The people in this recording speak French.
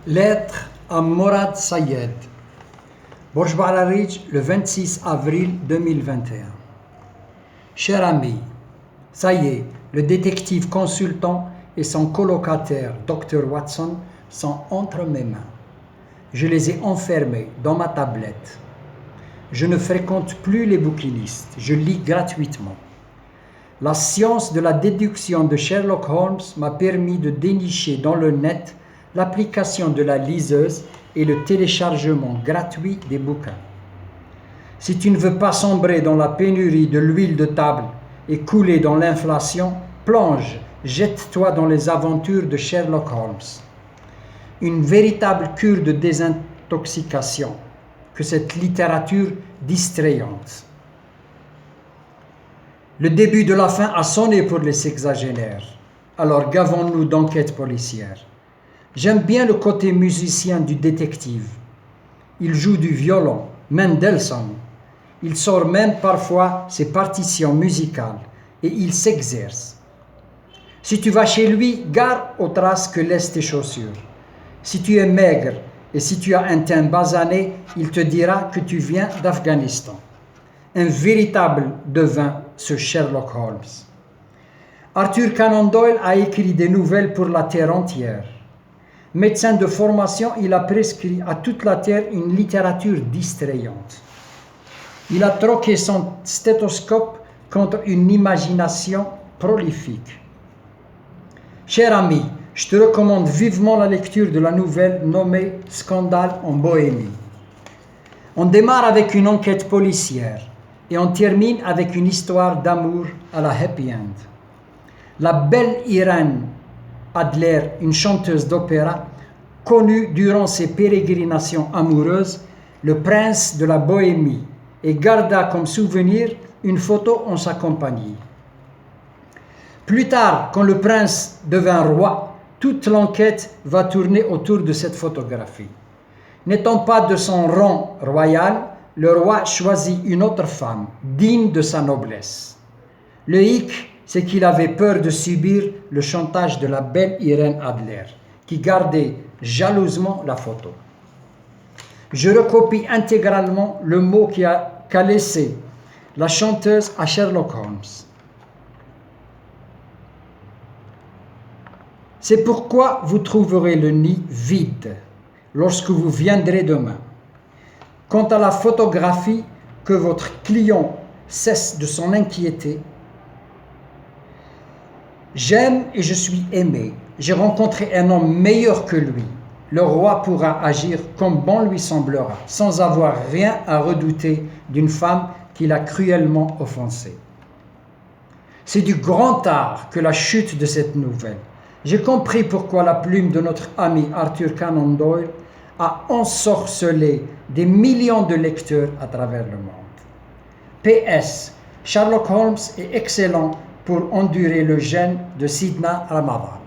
Lettre à Morad Sayed, Borj Ba'larij, le 26 avril 2021. Cher ami, ça y est, le détective consultant et son colocataire, Dr. Watson, sont entre mes mains. Je les ai enfermés dans ma tablette. Je ne fréquente plus les bouquinistes, je lis gratuitement. La science de la déduction de Sherlock Holmes m'a permis de dénicher dans le net l'application de la liseuse et le téléchargement gratuit des bouquins. Si tu ne veux pas sombrer dans la pénurie de l'huile de table et couler dans l'inflation, plonge, jette-toi dans les aventures de Sherlock Holmes. Une véritable cure de désintoxication que cette littérature distrayante. Le début de la fin a sonné pour les sexagénaires, alors gavons-nous d'enquêtes policières. J'aime bien le côté musicien du détective. Il joue du violon, Mendelssohn. Il sort même parfois ses partitions musicales et il s'exerce. Si tu vas chez lui, gare aux traces que laissent tes chaussures. Si tu es maigre et si tu as un teint basané, il te dira que tu viens d'Afghanistan. Un véritable devin, ce Sherlock Holmes. Arthur Conan Doyle a écrit des nouvelles pour la terre entière. Médecin de formation, il a prescrit à toute la terre une littérature distrayante. Il a troqué son stéthoscope contre une imagination prolifique. Cher ami, je te recommande vivement la lecture de la nouvelle nommée Scandale en Bohémie. On démarre avec une enquête policière et on termine avec une histoire d'amour à la happy end. La belle Irène Adler, une chanteuse d'opéra, connue durant ses pérégrinations amoureuses, le prince de la Bohémie, et garda comme souvenir une photo en sa compagnie. Plus tard, quand le prince devint roi, toute l'enquête va tourner autour de cette photographie. N'étant pas de son rang royal, le roi choisit une autre femme, digne de sa noblesse. Le hic, c'est qu'il avait peur de subir le chantage de la belle Irène Adler, qui gardait jalousement la photo. Je recopie intégralement le mot qu'a laissé la chanteuse à Sherlock Holmes. C'est pourquoi vous trouverez le nid vide lorsque vous viendrez demain. Quant à la photographie, que votre client cesse de s'en inquiéter. J'aime et je suis aimé. J'ai rencontré un homme meilleur que lui. Le roi pourra agir comme bon lui semblera, sans avoir rien à redouter d'une femme qu'il a cruellement offensée. C'est du grand art que la chute de cette nouvelle. J'ai compris pourquoi la plume de notre ami Arthur Conan Doyle a ensorcelé des millions de lecteurs à travers le monde. PS. Sherlock Holmes est excellent pour endurer le jeûne de Sidna Ramadan.